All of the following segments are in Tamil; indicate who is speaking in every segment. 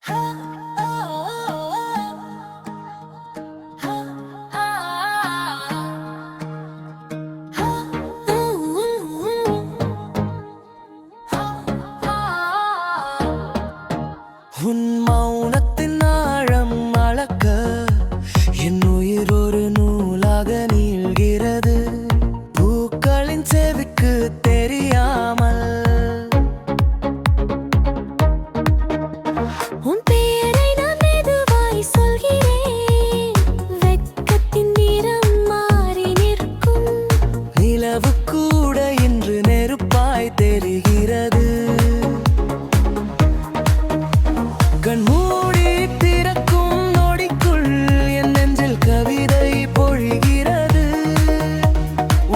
Speaker 1: உன் மௌனத்தின் ஆழம் அளக்க என் உயிர் ஒரு நூலாக நீள்கிறது. பூக்களின் செவிக்கு தெரியாமல்
Speaker 2: உன் பெயரை நான் மெதுவாய் சொல்கிறேன். வெட்கத்தின் நிறம் மாறி நிற்கும்.
Speaker 1: நிலவு கூட இன்று நெருப்பாய் தெரிகிறது. கண்மூடி திறக்கும் நொடிக்குள் என் நெஞ்சில் கவிதை பொழிகிறது.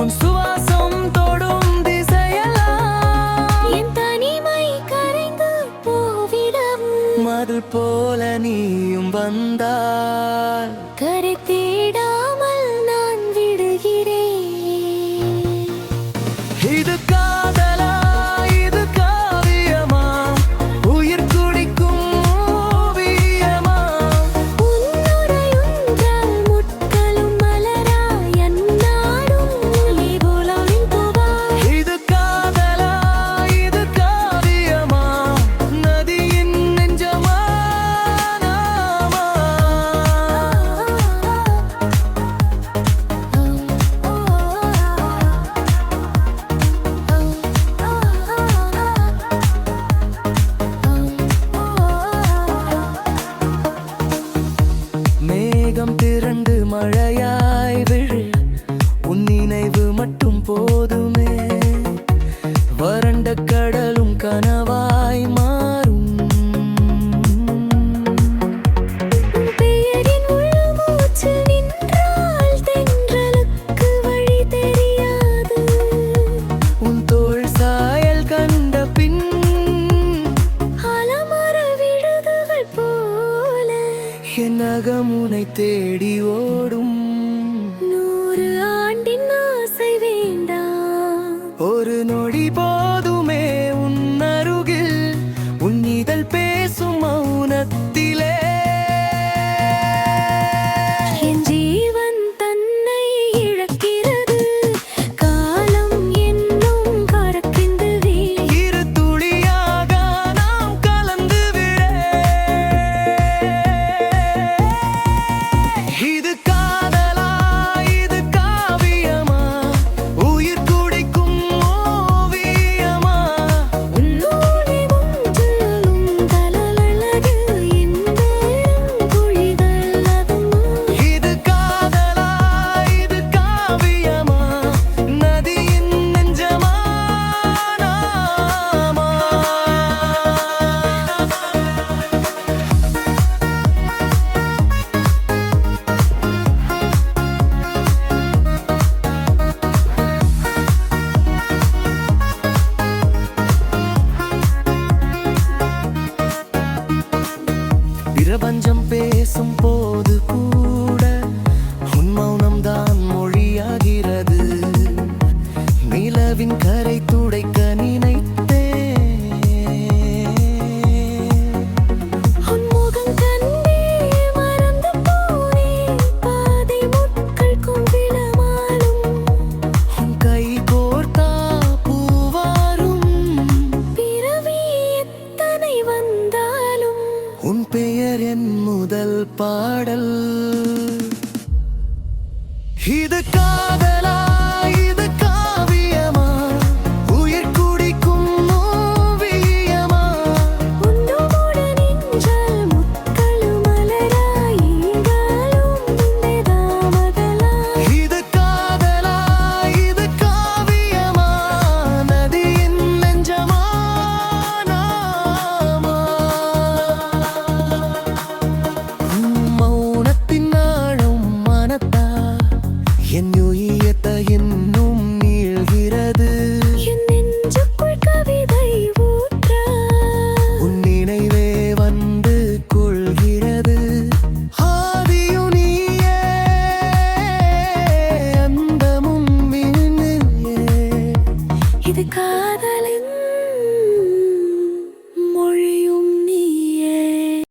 Speaker 1: உன் சுவாசம் தொடும் திசையெல்லாம்
Speaker 2: என் தனிமை கரைந்து போவிடம்.
Speaker 1: மது போல நீயும் வந்தால்
Speaker 2: கரை தேடாமல் நான் விடுகிறேன்.
Speaker 1: இது காதலா, இது காவியமா, உயிர் துடிக்கும் ஓவியமா?
Speaker 2: உன்னுரையுன்றால் முட்களும் மலரா என்னாடும் ஒளி போலவின் பூவா.
Speaker 1: இது காதலா, இது காவியமா, நதியின் நெஞ்சமா நாமா? மேகம் திரண்டு மழையாய் விழு, உன் நினைவு மட்டும் போதுமே. வறண்ட கடலும் கனவாய் மாறும்.
Speaker 2: உன் பெயரின் உள்மூச்சு நின்றால் தென்றலுக்கு வழி தெரியாது.
Speaker 1: உன் தோள் சாயல் கண்ட பின்
Speaker 2: அலமர விழுதுகள் போல
Speaker 1: என் அகமுனை தேடி ஓடும்.
Speaker 2: 100 ஆண்டின் ஆசை வேண்டாம்.
Speaker 1: ஒரு நொடி போதுமே உன் அருகில், உன் இதழ் பேசும் மௌனத்திலே.
Speaker 2: என் ஜீவன் தன்னை இழக்கிறது. காலம் என்னும் கரக்கிந்து வீழ்.
Speaker 1: இரு துளியாக நாம் கலந்து விட. இது காதலா, இது காவியமா, உயிர் துடிக்கும் ஓவியமா?
Speaker 2: உன்னோடு முன்றிலும் தலலழகு இன்பம் குழிகள் அதுமா.
Speaker 1: இது காதலா, இது காவியமா, நதியின் நெஞ்சமா நாமா? பிரபஞ்சம் பேசும் போது கூட உன் மௌனம்தான் மொழியாகிறது. நிலவின் கரை துடைக்க நினைத்தேன்.
Speaker 2: உன் முகம் கண்டே மறந்து போனேன். பாதை முட்கள் கும்பிளமாலும்
Speaker 1: உன் கை கோர்த்தா பூவாரும்.
Speaker 2: பிறவி எத்தனை வந்தாலும்
Speaker 1: உன் பெயர் என் முதல் பாடல். இது காதலா,